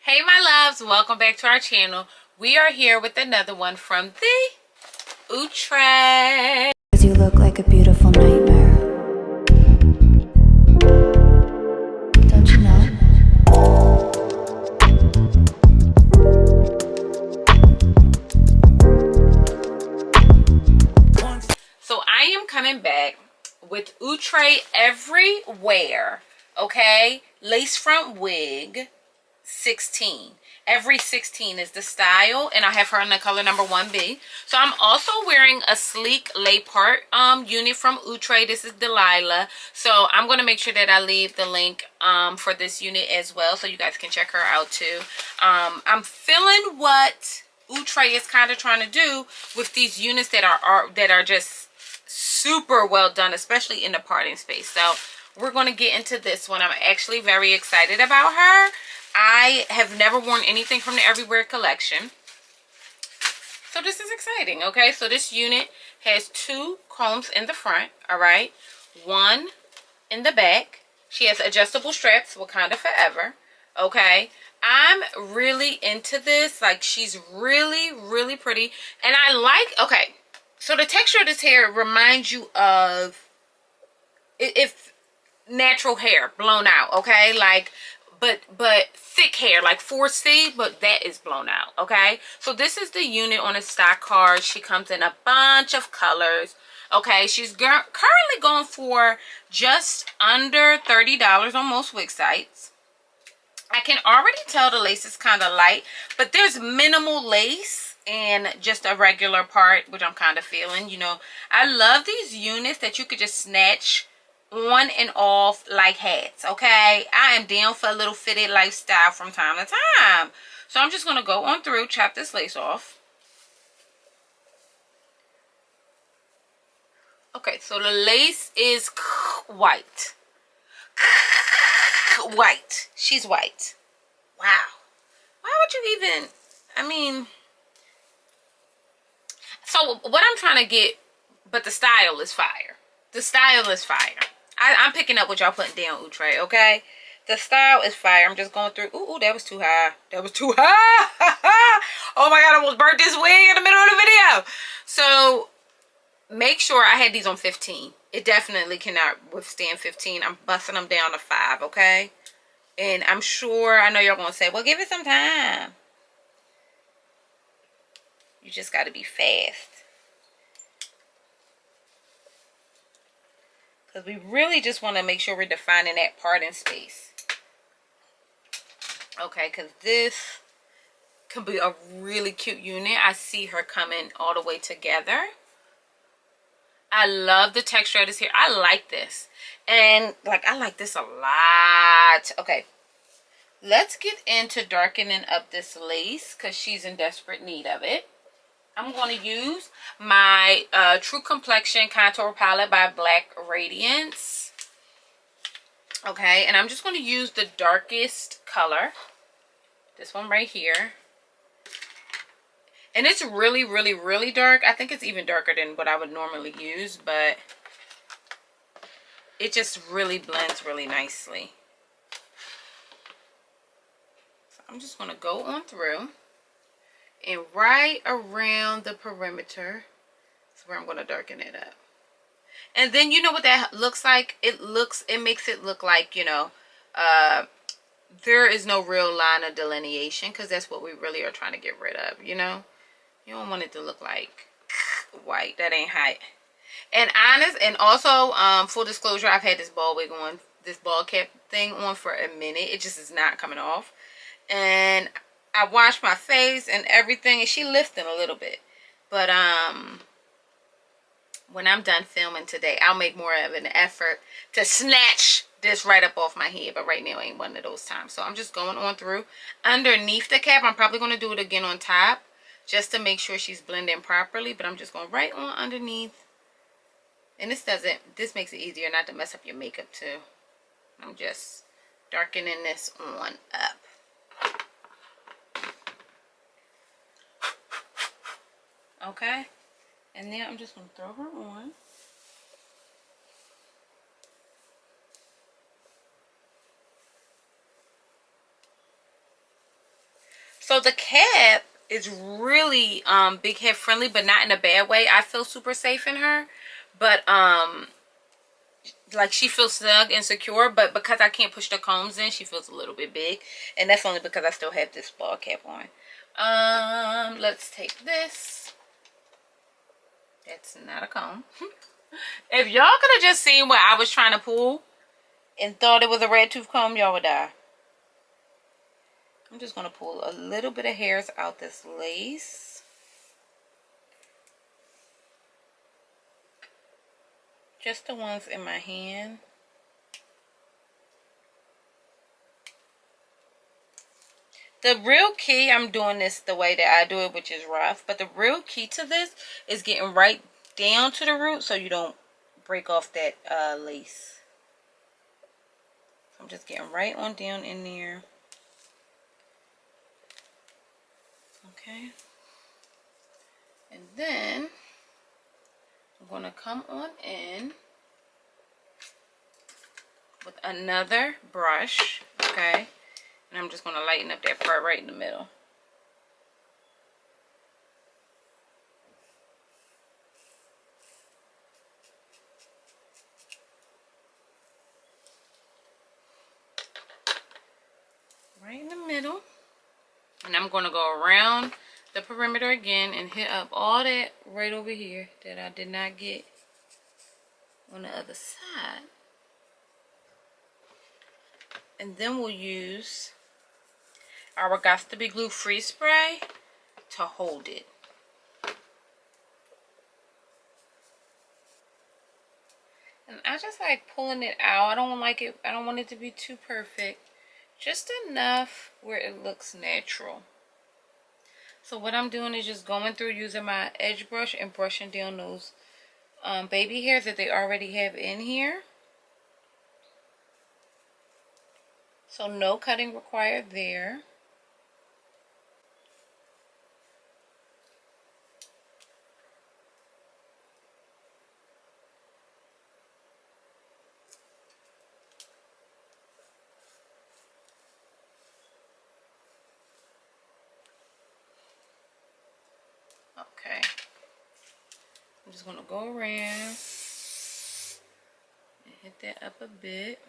Hey my loves, welcome back to our channel. We are here with another one from the Outre. You look like a beautiful nightmare. Don't you know? So I am coming back with Outre EveryWear, okay? Lace front wig 16. Every 16 is the style, and I have her in the color number 1B. So I'm also wearing a sleek lay part unit from Outre. This is Delilah. So I'm going to make sure that I leave the link for this unit as well, so you guys can check her out too. I'm feeling what Outre is kind of trying to do with these units that are just super well done, especially in the parting space. So we're going to get into this one. I'm actually very excited about her. I have never worn anything from the EveryWear collection, so this is exciting. Okay, so this unit has 2 combs in the front, all right, 1 in the back. She has adjustable straps, Wakanda forever. Okay, I'm really into this. Like, she's really pretty, and I like, okay, so the texture of this hair reminds you of if natural hair blown out, okay, like but thick hair, like 4C, but that is blown out. Okay, so this is the unit on a stock card. She comes in a bunch of colors. Okay, she's currently going for just under $30 on most wig sites. I can already tell the lace is kind of light, but there's minimal lace and just a regular part, which I'm kind of feeling. You know, I love these units that you could just snatch on and off like hats. Okay, I am down for a little fitted lifestyle from time to time. So I'm just going to go on through, chop this lace off. Okay, so the lace is white. White. She's white. Wow. Why would you even, I mean, so what I'm trying to get, but the style is fire. The style is fire. I'm picking up what y'all putting down, Outre, okay? The style is fire. I'm just going through. Ooh, that was too high. That was too high. Oh my God, I almost burnt this wig in the middle of the video. So make sure I had these on 15. It definitely cannot withstand 15. I'm busting them down to 5, okay? And I'm sure, I know y'all going to say, well, give it some time. You just got to be fast. Because we really just want to make sure we're defining that parting space. Okay, because this can be a really cute unit. I see her coming all the way together. I love the texture of this hair. I like this. And, like, I like this a lot. Okay, let's get into darkening up this lace because she's in desperate need of it. I'm going to use my True Complexion Contour Palette by Black Radiance. Okay, and I'm just going to use the darkest color. This one right here. And it's really dark. I think it's even darker than what I would normally use, but it just really blends really nicely. So I'm just going to go on through. And right around the perimeter is where I'm going to darken it up. And then you know what that looks like? It makes it look like, you know, there is no real line of delineation, because that's what we really are trying to get rid of, you know? You don't want it to look like white. That ain't hot. And also, full disclosure, I've had this ball wig on, this ball cap thing on for a minute. It just is not coming off. And I washed my face and everything, and she lifting a little bit. But when I'm done filming today, I'll make more of an effort to snatch this right up off my head. But right now ain't one of those times. So I'm just going on through underneath the cap. I'm probably going to do it again on top just to make sure she's blending properly. But I'm just going right on underneath. And this makes it easier not to mess up your makeup too. I'm just darkening this on up. Okay, and then I'm just going to throw her on. So the cap is really big head friendly, but not in a bad way. I feel super safe in her, but like she feels snug and secure, but because I can't push the combs in, she feels a little bit big, and that's only because I still have this ball cap on. Let's take this. That's not a comb. If y'all could have just seen what I was trying to pull and thought it was a red tooth comb, y'all would die. I'm just going to pull a little bit of hairs out this lace. Just the ones in my hand. The real key, I'm doing this the way that I do it, which is rough. But the real key to this is getting right down to the root so you don't break off that lace. I'm just getting right on down in there. Okay. And then I'm going to come on in with another brush. Okay. And I'm just going to lighten up that part right in the middle. Right in the middle. And I'm going to go around the perimeter again and hit up all that right over here that I did not get on the other side. And then we'll use our Got to Be Glue Free Spray to hold it. And I just like pulling it out. I don't like it. I don't want it to be too perfect. Just enough where it looks natural. So what I'm doing is just going through using my edge brush and brushing down those baby hairs that they already have in here. So no cutting required there. Okay. I'm just going to go around and hit that up a bit.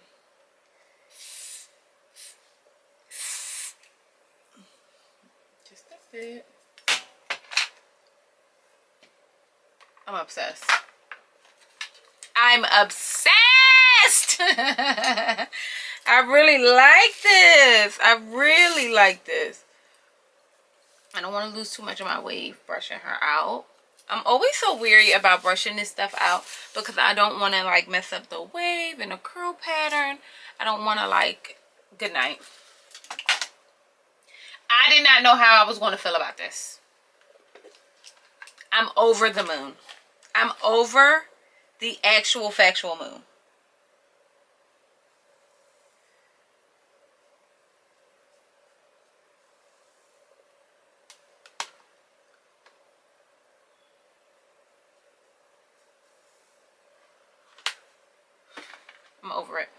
Just a bit. I'm obsessed. I'm obsessed! I really like this. I really like this. I don't want to lose too much of my wave brushing her out. I'm always so weary about brushing this stuff out because I don't want to like mess up the wave and the curl pattern. I don't want to like, good night. I did not know how I was going to feel about this. I'm over the moon. I'm over the actual factual moon. I'm over it.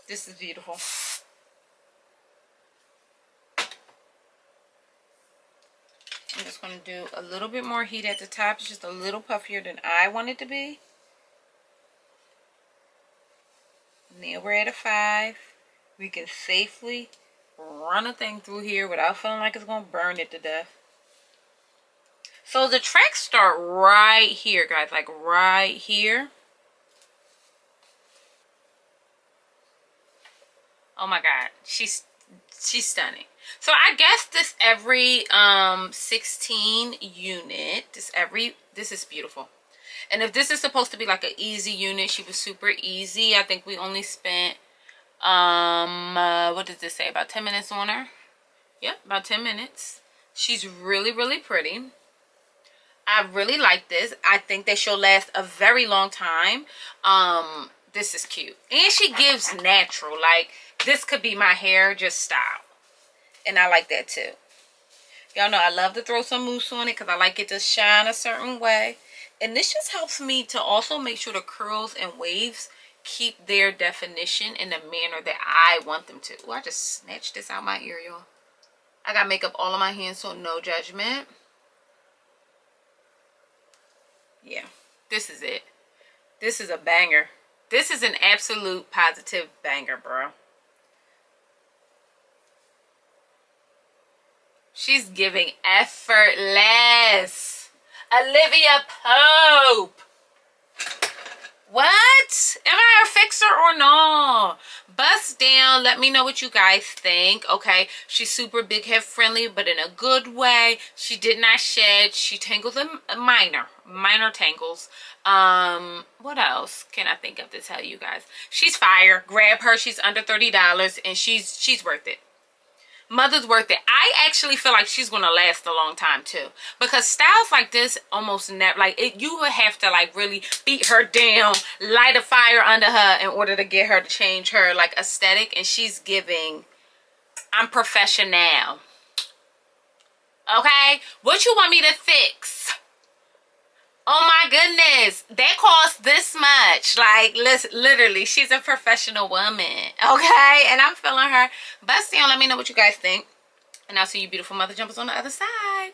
This is beautiful. I'm just going to do a little bit more heat at the top. It's just a little puffier than I want it to be. Now we're at a 5. We can safely run a thing through here without feeling like it's going to burn it to death. So the tracks start right here, guys. Like right here. Oh my God. She's stunning. So I guess this every 16 unit, this is beautiful. And if this is supposed to be like an easy unit, she was super easy. I think we only spent what does this say, about 10 minutes on her? Yep, about 10 minutes. She's really, really pretty. I really like this. I think that she'll last a very long time. This is cute. And she gives natural. Like, this could be my hair just style. And I like that too. Y'all know I love to throw some mousse on it because I like it to shine a certain way. And this just helps me to also make sure the curls and waves keep their definition in the manner that I want them to. Oh, I just snatched this out my ear, y'all. I got makeup all on my hands, so no judgment. Yeah, this is it. This is a banger. This is an absolute positive banger, bro. She's giving effortless. Olivia Pope. What? Am I a fixer or no? Bust down. Let me know what you guys think. Okay. She's super big head friendly, but in a good way. She did not shed. She tangled them minor tangles. What else can I think of to tell you guys? She's fire. Grab her. She's under $30 and she's worth it. Mother's worth it. I actually feel like she's gonna last a long time too, because styles like this almost never, like it, you would have to like really beat her down, light a fire under her in order to get her to change her like aesthetic. And she's giving, I'm professional. Okay, what you want me to fix? Oh my goodness, that costs this much. Like, literally, she's a professional woman. Okay, and I'm feeling her. Bust down, let me know what you guys think. And I'll see you beautiful mother jumpers on the other side.